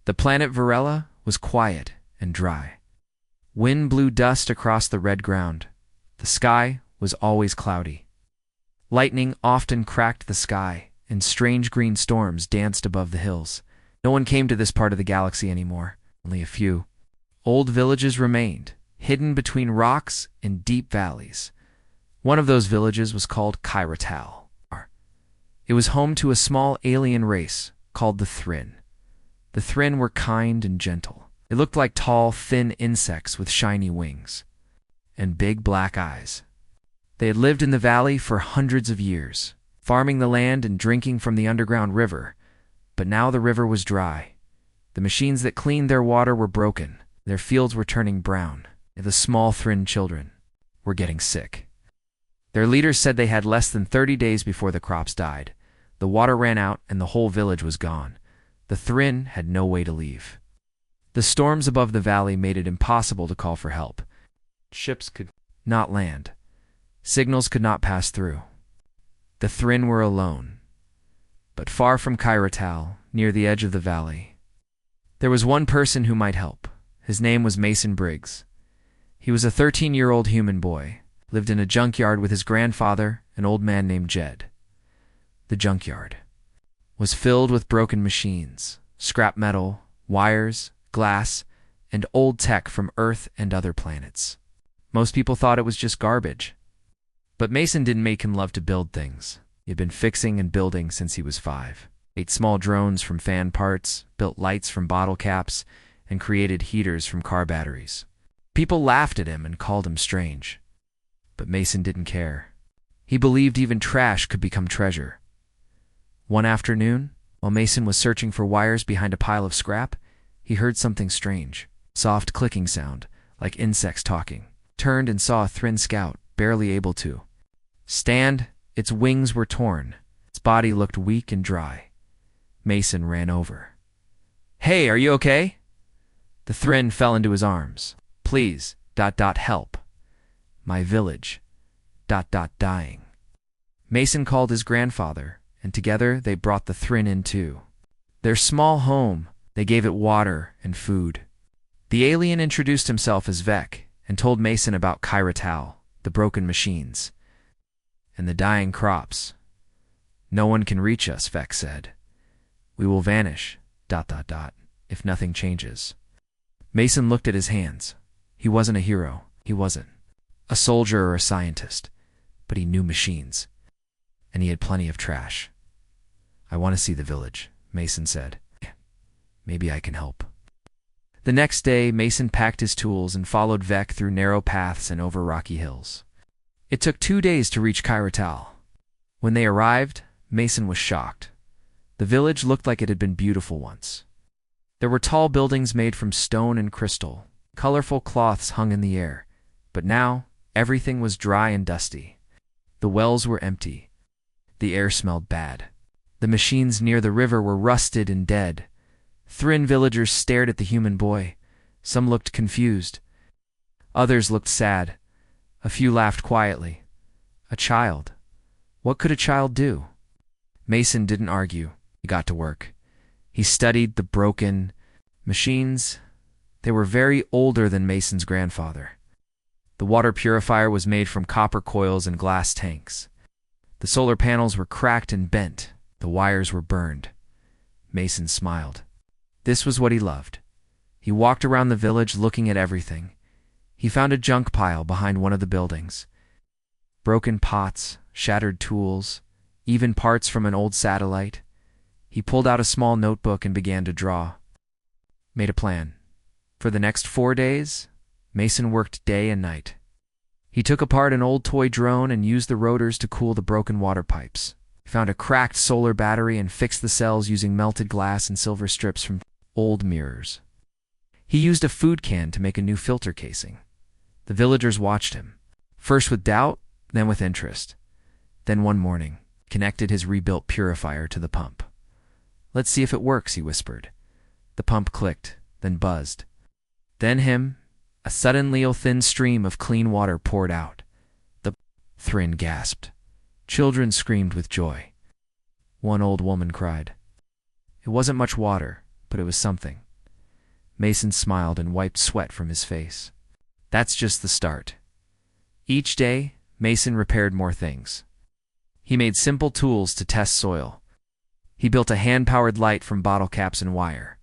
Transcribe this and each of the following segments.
The planet Varela was quiet and dry. Wind blew dust across the red ground. The sky was always cloudy. Lightning often cracked the sky, and strange green storms danced above the hills. No one came to this part of the galaxy anymore, only a few. Old villages remained, hidden between rocks and deep valleys. One of those villages was called Kyratal. It was home to a small alien race called the Thryn. The Thryn were kind and gentle. They looked like tall, thin insects with shiny wings and big black eyes. They had lived in the valley for hundreds of years, farming the land and drinking from the underground river. But now the river was dry. The machines that cleaned their water were broken. Their fields were turning brown. And the small Thryn children were getting sick. Their leaders said they had less than 30 days before the crops died. The water ran out and the whole village was gone. The Thryn had no way to leave. The storms above the valley made it impossible to call for help. Ships could not land. Signals could not pass through. The Thryn were alone. But far from Kyratal, near the edge of the valley, there was one person who might help. His name was Mason Briggs. He was a 13-year-old human boy, lived in a junkyard with his grandfather, an old man named Jed. The junkyard was filled with broken machines, scrap metal, wires, glass, and old tech from Earth and other planets. Most people thought it was just garbage. But Mason didn't make him love to build things. He had been fixing and building since he was 5. Made small drones from fan parts, built lights from bottle caps, and created heaters from car batteries. People laughed at him and called him strange. But Mason didn't care. He believed even trash could become treasure. One afternoon, while Mason was searching for wires behind a pile of scrap, he heard something strange. Soft clicking sound, like insects talking. Turned and saw a Thryn scout, barely able to stand. Its wings were torn. Its body looked weak and dry. Mason ran over. "Hey, are you okay?" The Thryn fell into his arms. "Please, help. My village, dying." Mason called his grandfather, and together they brought the Thryn in too. Their small home, they gave it water and food. The alien introduced himself as Vec and told Mason about Kyratal, the broken machines, and the dying crops. "No one can reach us," Vec said. "We will vanish, if nothing changes." Mason looked at his hands. He wasn't a hero. He wasn't a soldier or a scientist, but he knew machines, and he had plenty of trash. "I want to see the village," Mason said. "Maybe I can help." The next day, Mason packed his tools and followed Vec through narrow paths and over rocky hills. It took 2 days to reach Kyratal. When they arrived, Mason was shocked. The village looked like it had been beautiful once. There were tall buildings made from stone and crystal. Colorful cloths hung in the air. But now, everything was dry and dusty. The wells were empty. The air smelled bad. The machines near the river were rusted and dead. Thryn villagers stared at the human boy. Some looked confused. Others looked sad. A few laughed quietly. A child. What could a child do? Mason didn't argue. He got to work. He studied the broken machines. They were very older than Mason's grandfather. The water purifier was made from copper coils and glass tanks. The solar panels were cracked and bent. The wires were burned. Mason smiled. This was what he loved. He walked around the village looking at everything. He found a junk pile behind one of the buildings. Broken pots, shattered tools, even parts from an old satellite. He pulled out a small notebook and began to draw. Made a plan. For the next 4 days, Mason worked day and night. He took apart an old toy drone and used the rotors to cool the broken water pipes. He found a cracked solar battery and fixed the cells using melted glass and silver strips from old mirrors. He used a food can to make a new filter casing. The villagers watched him, first with doubt, then with interest. Then one morning, he connected his rebuilt purifier to the pump. "Let's see if it works," he whispered. The pump clicked, then buzzed. Then a suddenly thin stream of clean water poured out. The Thryn gasped. Children screamed with joy. One old woman cried. It wasn't much water, but it was something. Mason smiled and wiped sweat from his face. That's just the start. Each day, Mason repaired more things. He made simple tools to test soil. He built a hand-powered light from bottle caps and wire.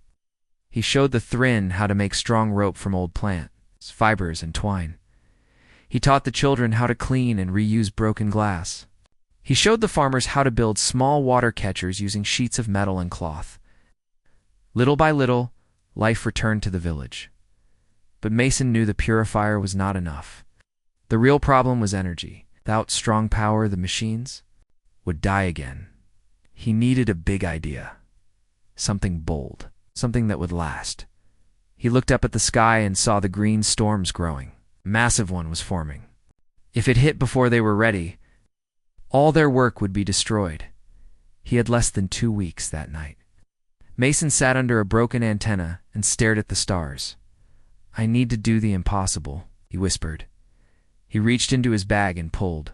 He showed the Thrin how to make strong rope from old plants, fibers, and twine. He taught the children how to clean and reuse broken glass. He showed the farmers how to build small water catchers using sheets of metal and cloth. Little by little, life returned to the village. But Mason knew the purifier was not enough. The real problem was energy. Without strong power, the machines would die again. He needed a big idea. Something bold. Something that would last. He looked up at the sky and saw the green storms growing. A massive one was forming. If it hit before they were ready, all their work would be destroyed. He had less than 2 weeks that night. Mason sat under a broken antenna and stared at the stars. I need to do the impossible, he whispered. He reached into his bag and pulled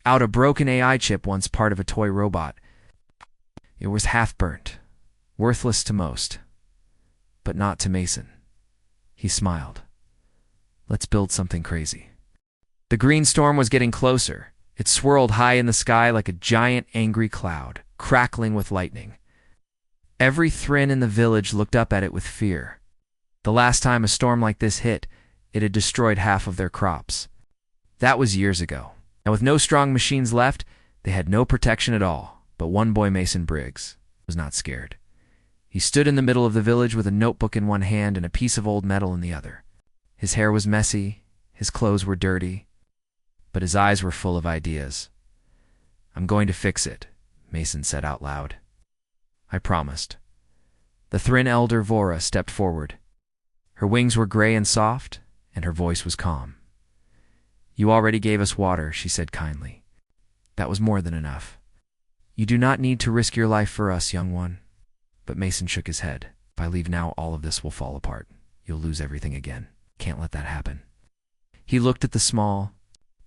out a broken AI chip once part of a toy robot. It was half-burnt, worthless to most, but not to Mason. He smiled. Let's build something crazy. The green storm was getting closer. It swirled high in the sky like a giant angry cloud, crackling with lightning. Every Thrin in the village looked up at it with fear. The last time a storm like this hit, it had destroyed half of their crops. That was years ago. And with no strong machines left, they had no protection at all. But one boy, Mason Briggs, was not scared. He stood in the middle of the village with a notebook in one hand and a piece of old metal in the other. His hair was messy, his clothes were dirty, but his eyes were full of ideas. I'm going to fix it, Mason said out loud. I promised. The Thrin elder Vora stepped forward. Her wings were gray and soft, and her voice was calm. You already gave us water, she said kindly. That was more than enough. You do not need to risk your life for us, young one. But Mason shook his head. If I leave now, all of this will fall apart. You'll lose everything again. Can't let that happen. He looked at the small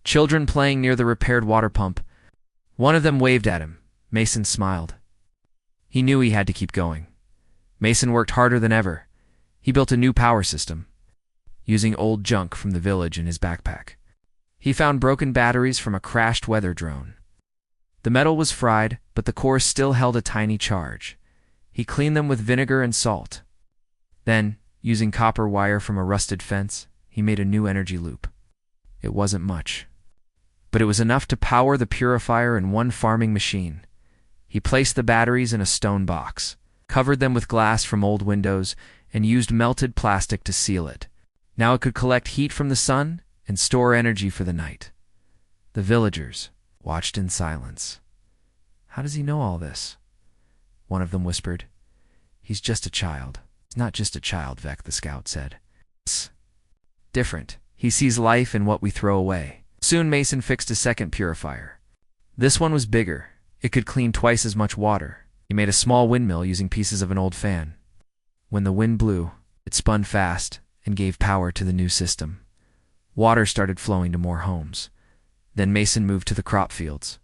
children playing near the repaired water pump. One of them waved at him. Mason smiled. He knew he had to keep going. Mason worked harder than ever. He built a new power system, using old junk from the village in his backpack. He found broken batteries from a crashed weather drone. The metal was fried, but the cores still held a tiny charge. He cleaned them with vinegar and salt. Then, using copper wire from a rusted fence, he made a new energy loop. It wasn't much, but it was enough to power the purifier in one farming machine. He placed the batteries in a stone box, covered them with glass from old windows, and used melted plastic to seal it. Now it could collect heat from the sun and store energy for the night. The villagers watched in silence. How does he know all this? One of them whispered. He's just a child. He's not just a child, Vec, the scout said. It's different. He sees life in what we throw away. Soon Mason fixed a second purifier. This one was bigger. It could clean twice as much water. He made a small windmill using pieces of an old fan. When the wind blew, it spun fast and gave power to the new system. Water started flowing to more homes. Then Mason moved to the crop fields.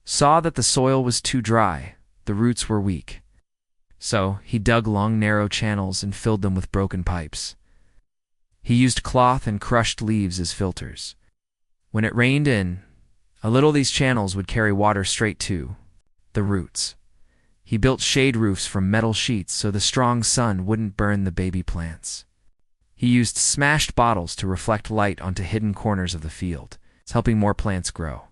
Saw that the soil was too dry, the roots were weak. So he dug long narrow channels and filled them with broken pipes. He used cloth and crushed leaves as filters. When it rained in, a little these channels would carry water straight to the roots. He built shade roofs from metal sheets so the strong sun wouldn't burn the baby plants. He used smashed bottles to reflect light onto hidden corners of the field. It's helping more plants grow.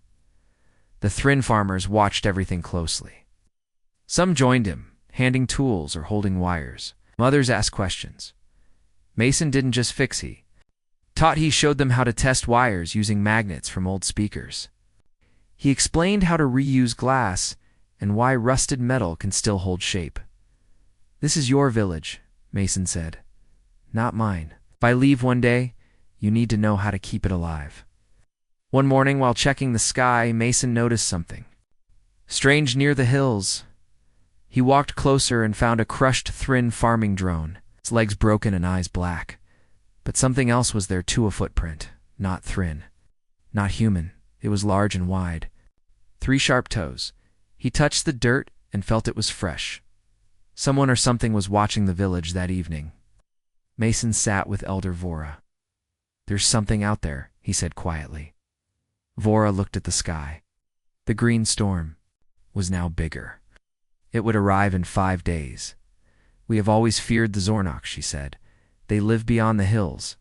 The Thrin farmers watched everything closely. Some joined him, handing tools or holding wires. Others asked questions. Mason didn't just fix, he showed them how to test wires using magnets from old speakers. He explained how to reuse glass and why rusted metal can still hold shape. This is your village, Mason said. Not mine. If I leave one day, you need to know how to keep it alive. One morning, while checking the sky, Mason noticed something strange near the hills. He walked closer and found a crushed Thrin farming drone, its legs broken and eyes black. But something else was there too, a footprint. Not Thrin. Not human. It was large and wide. 3 sharp toes. He touched the dirt and felt it was fresh. Someone or something was watching the village that evening. Mason sat with Elder Vora. "There's something out there," he said quietly. Vora looked at the sky. The green storm was now bigger. It would arrive in 5 days. "We have always feared the Zornox," she said. "They live beyond the hills.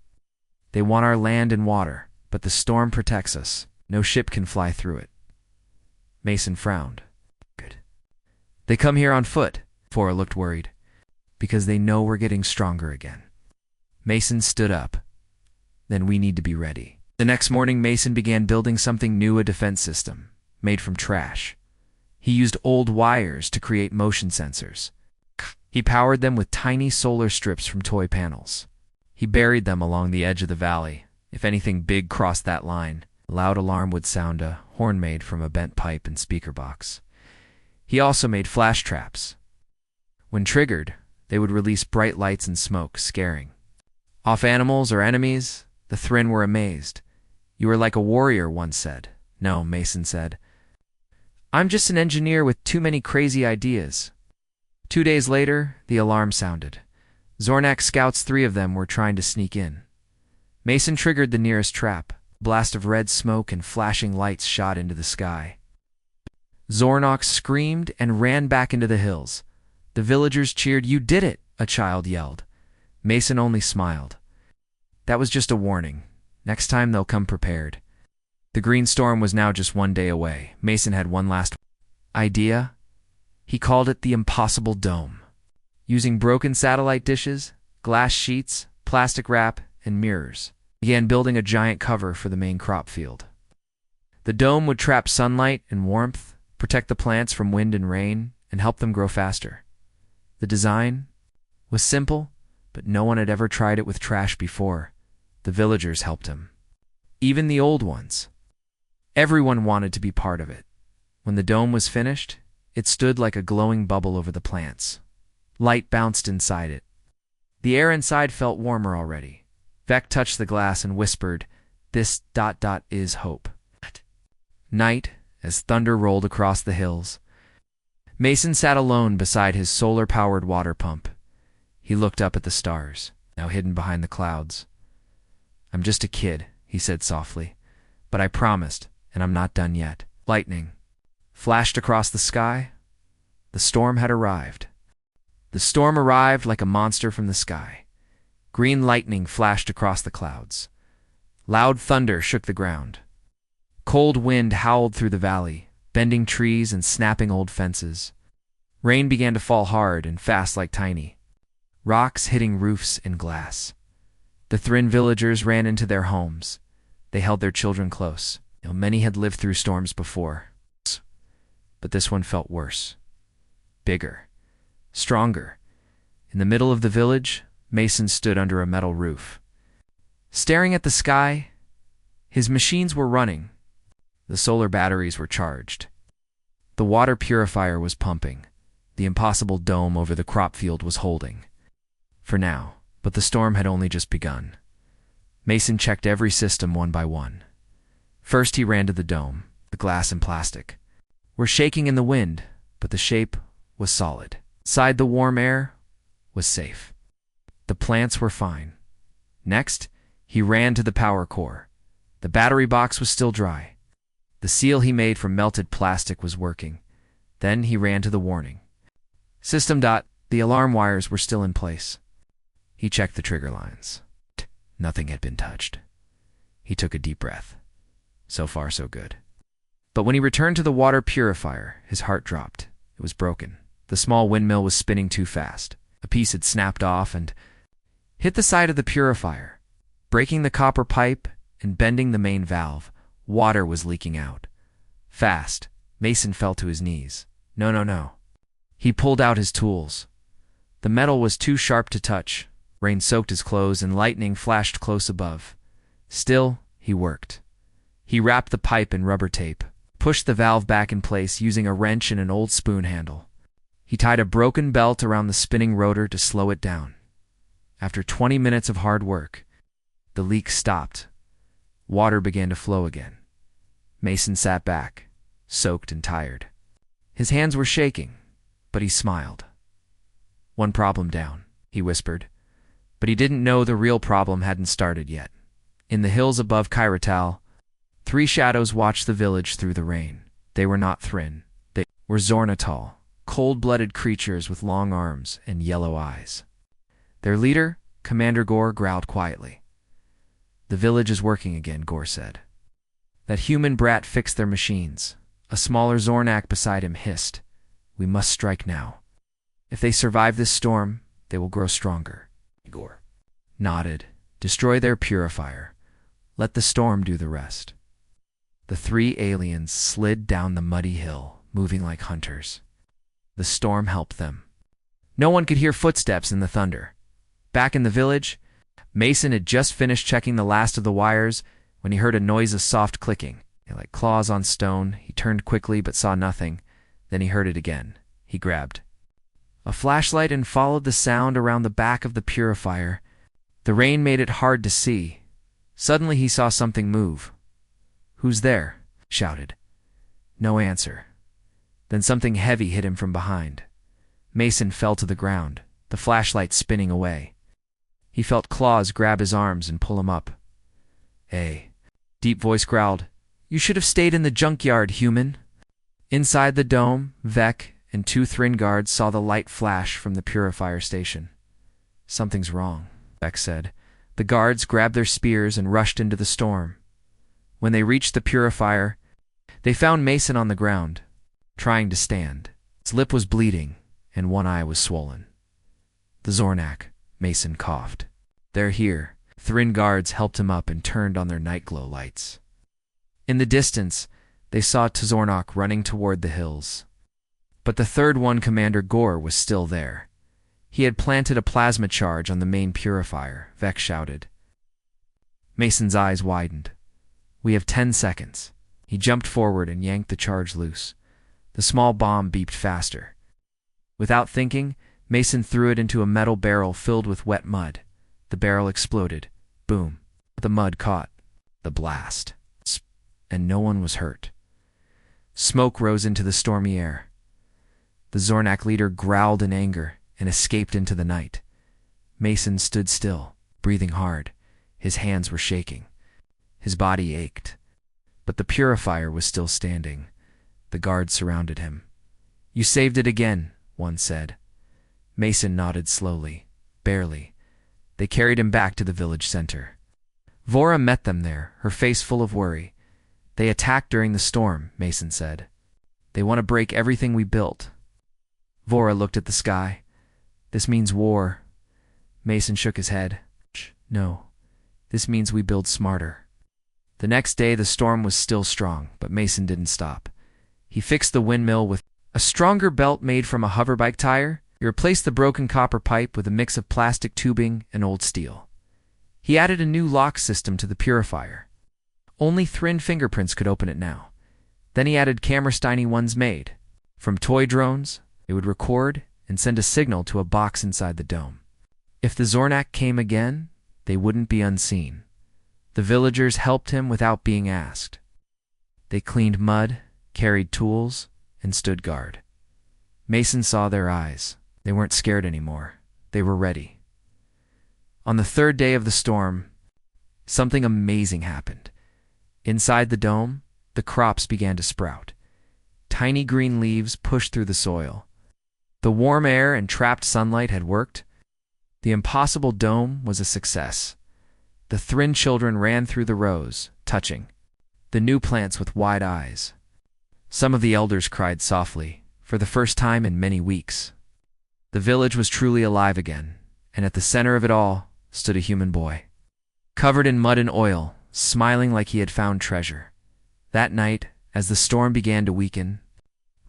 They want our land and water, but the storm protects us. No ship can fly through it." Mason frowned. "Good. They come here on foot." Vora looked worried. "Because they know we're getting stronger again." Mason stood up. "Then we need to be ready." The next morning, Mason began building something new, a defense system, made from trash. He used old wires to create motion sensors. He powered them with tiny solar strips from toy panels. He buried them along the edge of the valley. If anything big crossed that line, a loud alarm would sound, a horn made from a bent pipe and speaker box. He also made flash traps. When triggered, they would release bright lights and smoke, scaring off animals or enemies. The Thren were amazed. "You are like a warrior," one said. "No," Mason said. "I'm just an engineer with too many crazy ideas." 2 days later, the alarm sounded. Zornak scouts, 3 of them, were trying to sneak in. Mason triggered the nearest trap. A blast of red smoke and flashing lights shot into the sky. Zornox screamed and ran back into the hills. The villagers cheered. "You did it!" a child yelled. Mason only smiled. "That was just a warning. Next time they'll come prepared." The green storm was now just 1 day away. Mason had one last idea. He called it the Impossible Dome. Using broken satellite dishes, glass sheets, plastic wrap, and mirrors, he began building a giant cover for the main crop field. The dome would trap sunlight and warmth, protect the plants from wind and rain, and help them grow faster. The design was simple, but no one had ever tried it with trash before. The villagers helped him. Even the old ones. Everyone wanted to be part of it. When the dome was finished, it stood like a glowing bubble over the plants. Light bounced inside it. The air inside felt warmer already. Vec touched the glass and whispered, "This ... is hope." Night, as thunder rolled across the hills. Mason sat alone beside his solar-powered water pump. He looked up at the stars, now hidden behind the clouds. "I'm just a kid," he said softly, "but I promised, and I'm not done yet." Lightning flashed across the sky. The storm had arrived. The storm arrived like a monster from the sky. Green lightning flashed across the clouds. Loud thunder shook the ground. Cold wind howled through the valley, bending trees and snapping old fences. Rain began to fall hard and fast like tiny rocks hitting roofs and glass. The Thren villagers ran into their homes. They held their children close. Many had lived through storms before, but this one felt worse. Bigger. Stronger. In the middle of the village, Mason stood under a metal roof. Staring at the sky, his machines were running. The solar batteries were charged. The water purifier was pumping. The impossible dome over the crop field was holding. For now, but the storm had only just begun. Mason checked every system one by one. First he ran to the dome, the glass and plastic. Were shaking in the wind, but the shape was solid. Inside the warm air was safe. The plants were fine. Next, he ran to the power core. The battery box was still dry. The seal he made from melted plastic was working. Then he ran to the warning system. The alarm wires were still in place. He checked the trigger lines. Nothing had been touched. He took a deep breath. So far, so good. But when he returned to the water purifier, his heart dropped. It was broken. The small windmill was spinning too fast. A piece had snapped off and hit the side of the purifier, breaking the copper pipe and bending the main valve. Water was leaking out. Fast, Mason fell to his knees. No. He pulled out his tools. The metal was too sharp to touch. Rain soaked his clothes and lightning flashed close above. Still, he worked. He wrapped the pipe in rubber tape, pushed the valve back in place using a wrench and an old spoon handle. He tied a broken belt around the spinning rotor to slow it down. After 20 minutes of hard work, the leak stopped. Water began to flow again. Mason sat back, soaked and tired. His hands were shaking, but he smiled. "One problem down," he whispered. But he didn't know the real problem hadn't started yet. In the hills above Kyratal, 3 shadows watched the village through the rain. They were not Thrin. They were Zornatal, cold-blooded creatures with long arms and yellow eyes. Their leader, Commander Gore, growled quietly. "The village is working again," Gore said. "That human brat fixed their machines." A smaller Zornak beside him hissed. "We must strike now. If they survive this storm, they will grow stronger." Gore nodded. "Destroy their purifier. Let the storm do the rest." The 3 aliens slid down the muddy hill, moving like hunters. The storm helped them. No one could hear footsteps in the thunder. Back in the village, Mason had just finished checking the last of the wires when he heard a noise of soft clicking. Like claws on stone. He turned quickly but saw nothing. Then he heard it again. He grabbed a flashlight and followed the sound around the back of the purifier. The rain made it hard to see. Suddenly he saw something move. "Who's there?" shouted. No answer. Then something heavy hit him from behind. Mason fell to the ground, the flashlight spinning away. He felt claws grab his arms and pull him up. "Hey," deep voice growled. "You should have stayed in the junkyard, human." Inside the dome, Vec and 2 Thrin guards saw the light flash from the purifier station. "Something's wrong," Vec said. The guards grabbed their spears and rushed into the storm. When they reached the purifier, they found Mason on the ground, trying to stand. His lip was bleeding, and one eye was swollen. "The Zornak," Mason coughed. "They're here." Thrin guards helped him up and turned on their nightglow lights. In the distance, they saw Tzornok running toward the hills. But the third one, Commander Gore, was still there. He had planted a plasma charge on the main purifier, Vec shouted. Mason's eyes widened. "We have 10 seconds. He jumped forward and yanked the charge loose. The small bomb beeped faster. Without thinking, Mason threw it into a metal barrel filled with wet mud. The barrel exploded. Boom. The mud caught the blast, and no one was hurt. Smoke rose into the stormy air. The Zornak leader growled in anger and escaped into the night. Mason stood still, breathing hard. His hands were shaking. His body ached. But the purifier was still standing. The guards surrounded him. "You saved it again," one said. Mason nodded slowly, barely. They carried him back to the village center. Vora met them there, her face full of worry. "They attacked during the storm," Mason said. "They want to break everything we built." Vora looked at the sky. "This means war." Mason shook his head. "No, this means we build smarter." The next day the storm was still strong, but Mason didn't stop. He fixed the windmill with a stronger belt made from a hoverbike tire. He replaced the broken copper pipe with a mix of plastic tubing and old steel. He added a new lock system to the purifier. Only Thrin fingerprints could open it now. Then he added cameras, tiny ones made from toy drones. They would record and send a signal to a box inside the dome. If the Zornak came again, they wouldn't be unseen. The villagers helped him without being asked. They cleaned mud, carried tools, and stood guard. Mason saw their eyes. They weren't scared anymore. They were ready. On the third day of the storm, something amazing happened. Inside the dome, the crops began to sprout. Tiny green leaves pushed through the soil. The warm air and trapped sunlight had worked. The impossible dome was a success. The Thrin children ran through the rows, touching the new plants with wide eyes. Some of the elders cried softly, for the first time in many weeks. The village was truly alive again, and at the center of it all stood a human boy, covered in mud and oil, smiling like he had found treasure. That night, as the storm began to weaken,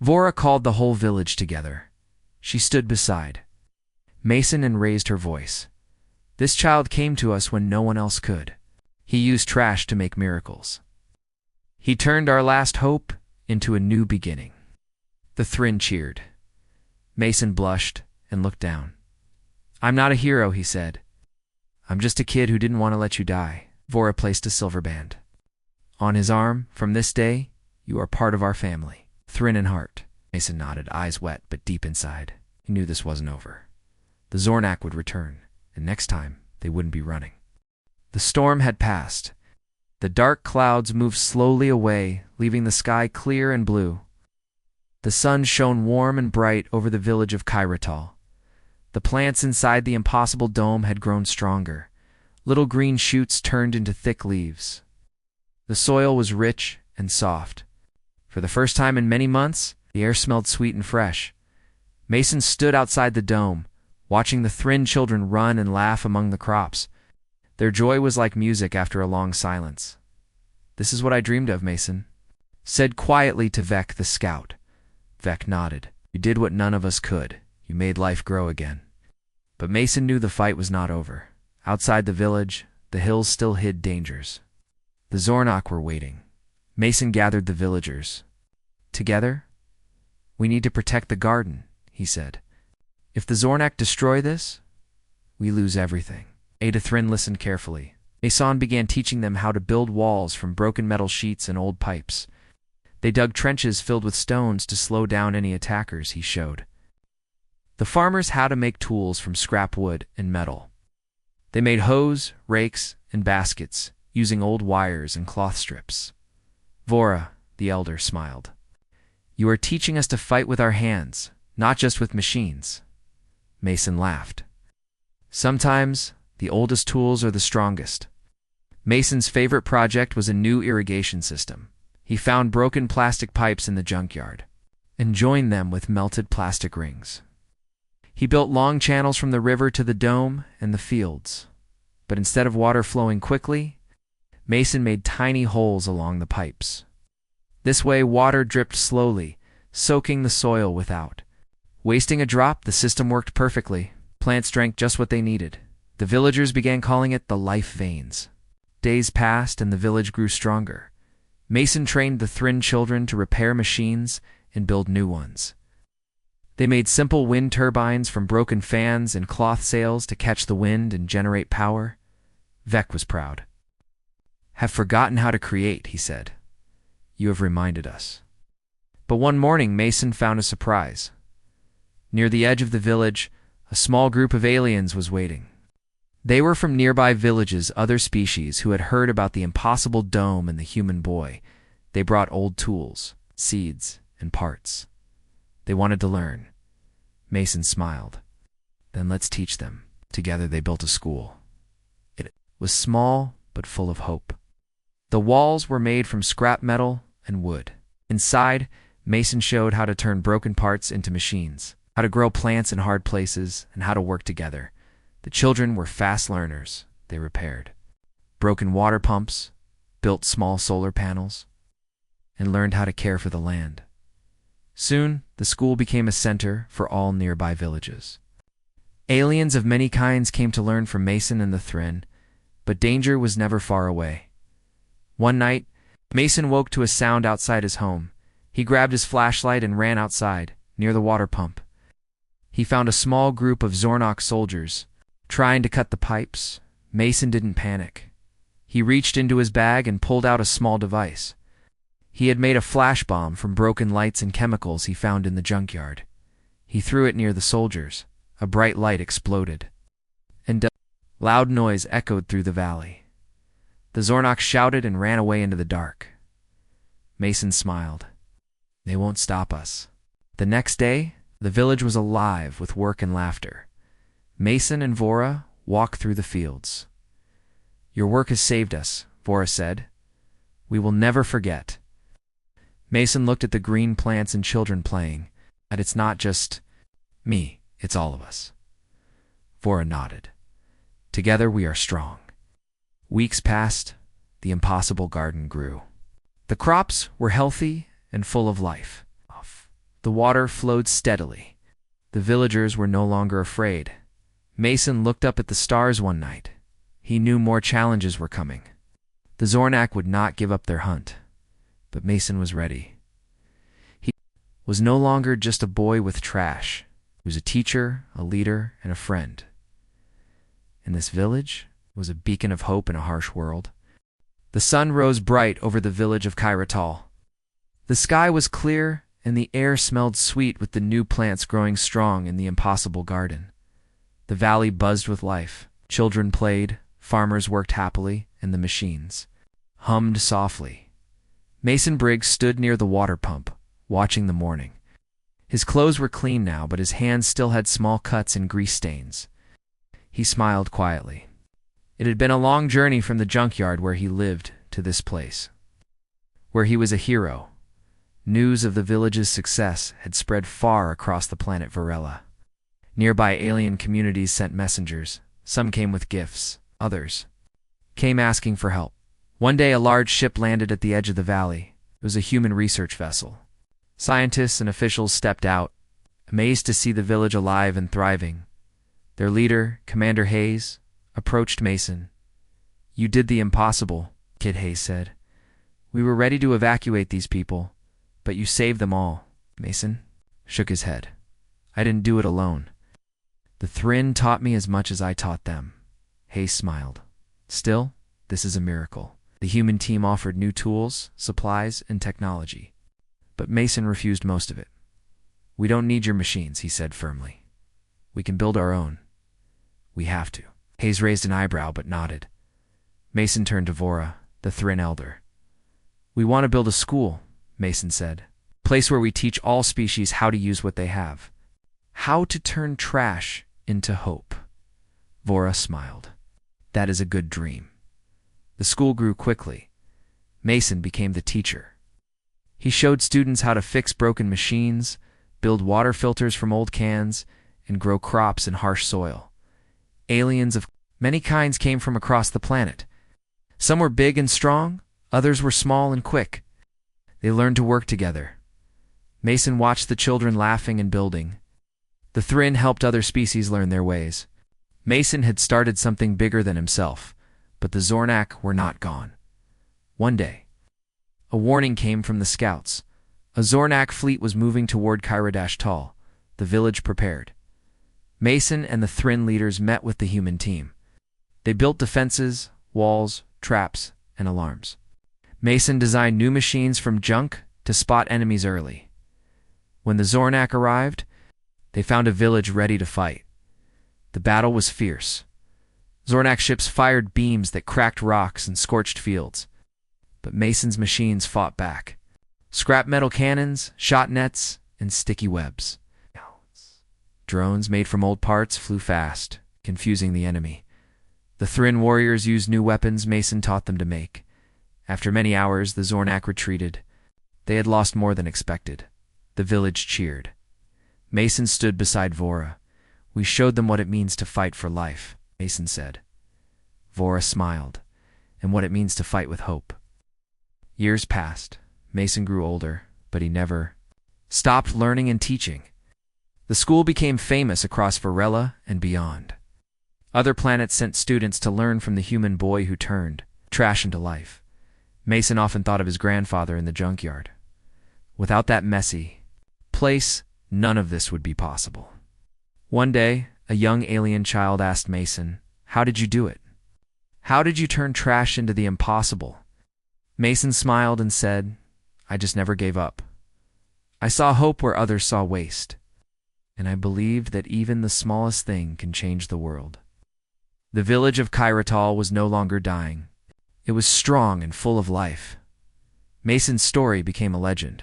Vora called the whole village together. She stood beside Mason and raised her voice. "This child came to us when no one else could. He used trash to make miracles. He turned our last hope into a new beginning." The Thrin cheered. Mason blushed and looked down. "I'm not a hero," he said. "I'm just a kid who didn't want to let you die." Vora placed a silver band on his arm. "From this day, you are part of our family." Thrin in heart. Mason nodded, eyes wet but deep inside. He knew this wasn't over. The Zornak would return, and next time they wouldn't be running. The storm had passed. The dark clouds moved slowly away, leaving the sky clear and blue. The sun shone warm and bright over the village of Kairatol. The plants inside the impossible dome had grown stronger. Little green shoots turned into thick leaves. The soil was rich and soft. For the first time in many months, the air smelled sweet and fresh. Mason stood outside the dome, watching the Thrin children run and laugh among the crops. Their joy was like music after a long silence. "This is what I dreamed of, Mason," said quietly to Vec the scout. Vec nodded. "You did what none of us could. You made life grow again." But Mason knew the fight was not over. Outside the village, the hills still hid dangers. The Zornok were waiting. Mason gathered the villagers. "Together, we need to protect the garden," he said. "If the Zornak destroy this, we lose everything." Ada Thrin listened carefully. Mason began teaching them how to build walls from broken metal sheets and old pipes. They dug trenches filled with stones to slow down any attackers, he showed. The farmers how to make tools from scrap wood and metal. They made hoes, rakes, and baskets, using old wires and cloth strips. Vora, the elder, smiled. "You are teaching us to fight with our hands, not just with machines." Mason laughed. "Sometimes, the oldest tools are the strongest." Mason's favorite project was a new irrigation system. He found broken plastic pipes in the junkyard and joined them with melted plastic rings. He built long channels from the river to the dome and the fields. But instead of water flowing quickly, Mason made tiny holes along the pipes. This way, water dripped slowly, soaking the soil without wasting a drop. The system worked perfectly. Plants drank just what they needed. The villagers began calling it the life veins. Days passed and the village grew stronger. Mason trained the Thrin children to repair machines and build new ones. They made simple wind turbines from broken fans and cloth sails to catch the wind and generate power. Vec was proud. "Have forgotten how to create," he said. "You have reminded us." But one morning Mason found a surprise. Near the edge of the village, a small group of aliens was waiting. They were from nearby villages, other species who had heard about the impossible dome and the human boy. They brought old tools, seeds, and parts. They wanted to learn. Mason smiled. "Then let's teach them." Together they built a school. It was small, but full of hope. The walls were made from scrap metal and wood. Inside, Mason showed how to turn broken parts into machines, how to grow plants in hard places, and how to work together. The children were fast learners. They repaired broken water pumps, built small solar panels, and learned how to care for the land. Soon, the school became a center for all nearby villages. Aliens of many kinds came to learn from Mason and the Thrin, but danger was never far away. One night, Mason woke to a sound outside his home. He grabbed his flashlight and ran outside, near the water pump. He found a small group of Zornok soldiers trying to cut the pipes. Mason didn't panic. He reached into his bag and pulled out a small device. He had made a flash bomb from broken lights and chemicals he found in the junkyard. He threw it near the soldiers. A bright light exploded, and a loud noise echoed through the valley. The Zornok shouted and ran away into the dark. Mason smiled. "They won't stop us." The next day, the village was alive with work and laughter. Mason and Vora walked through the fields. "Your work has saved us," Vora said. "We will never forget." Mason looked at the green plants and children playing, and "It's not just me, it's all of us." Vora nodded. "Together we are strong." Weeks passed. The impossible garden grew. The crops were healthy and full of life. The water flowed steadily. The villagers were no longer afraid. Mason looked up at the stars one night. He knew more challenges were coming. The Zornak would not give up their hunt. But Mason was ready. He was no longer just a boy with trash. He was a teacher, a leader, and a friend. And this village was a beacon of hope in a harsh world. The sun rose bright over the village of Kairatol. The sky was clear, and the air smelled sweet with the new plants growing strong in the impossible garden. The valley buzzed with life. Children played, farmers worked happily, and the machines hummed softly. Mason Briggs stood near the water pump, watching the morning. His clothes were clean now, but his hands still had small cuts and grease stains. He smiled quietly. It had been a long journey from the junkyard where he lived to this place, where he was a hero. News of the village's success had spread far across the planet Varela. Nearby alien communities sent messengers. Some came with gifts, others came asking for help. One day a large ship landed at the edge of the valley. It was a human research vessel. Scientists and officials stepped out, amazed to see the village alive and thriving. Their leader, Commander Hayes, approached Mason. "You did the impossible," Kid Hayes said. "We were ready to evacuate these people, but you saved them all." Mason shook his head. "I didn't do it alone. The Thrin taught me as much as I taught them." Hayes smiled. "Still, this is a miracle." The human team offered new tools, supplies, and technology. But Mason refused most of it. "We don't need your machines," he said firmly. "We can build our own. We have to." Hayes raised an eyebrow but nodded. Mason turned to Vora, the Thrin elder. "We want to build a school," Mason said. "A place where we teach all species how to use what they have. How to turn trash into hope." Vora smiled. "That is a good dream." The school grew quickly. Mason became the teacher. He showed students how to fix broken machines, build water filters from old cans, and grow crops in harsh soil. Aliens of many kinds came from across the planet. Some were big and strong, others were small and quick. They learned to work together. Mason watched the children laughing and building. The Thrin helped other species learn their ways. Mason had started something bigger than himself, but the Zornak were not gone. One day, a warning came from the scouts. A Zornak fleet was moving toward Kyradash-Tal. The village prepared. Mason and the Thrin leaders met with the human team. They built defenses, walls, traps, and alarms. Mason designed new machines from junk to spot enemies early. When the Zornak arrived, they found a village ready to fight. The battle was fierce. Zornak ships fired beams that cracked rocks and scorched fields. But Mason's machines fought back. Scrap metal cannons, shot nets, and sticky webs. Drones made from old parts flew fast, confusing the enemy. The Thrin warriors used new weapons Mason taught them to make. After many hours, the Zornak retreated. They had lost more than expected. The village cheered. Mason stood beside Vora. "We showed them what it means to fight for life," Mason said. Vora smiled, "and what it means to fight with hope." Years passed. Mason grew older, but he never stopped learning and teaching. The school became famous across Varela and beyond. Other planets sent students to learn from the human boy who turned trash into life. Mason often thought of his grandfather in the junkyard. Without that messy place, none of this would be possible. One day, a young alien child asked Mason, "How did you do it? How did you turn trash into the impossible?" Mason smiled and said, "I just never gave up. I saw hope where others saw waste. And I believed that even the smallest thing can change the world." The village of Kyratal was no longer dying. It was strong and full of life. Mason's story became a legend.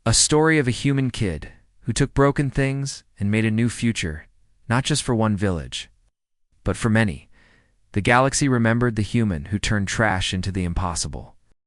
A story of a human kid who took broken things and made a new future, not just for one village, but for many. The galaxy remembered the human who turned trash into the impossible.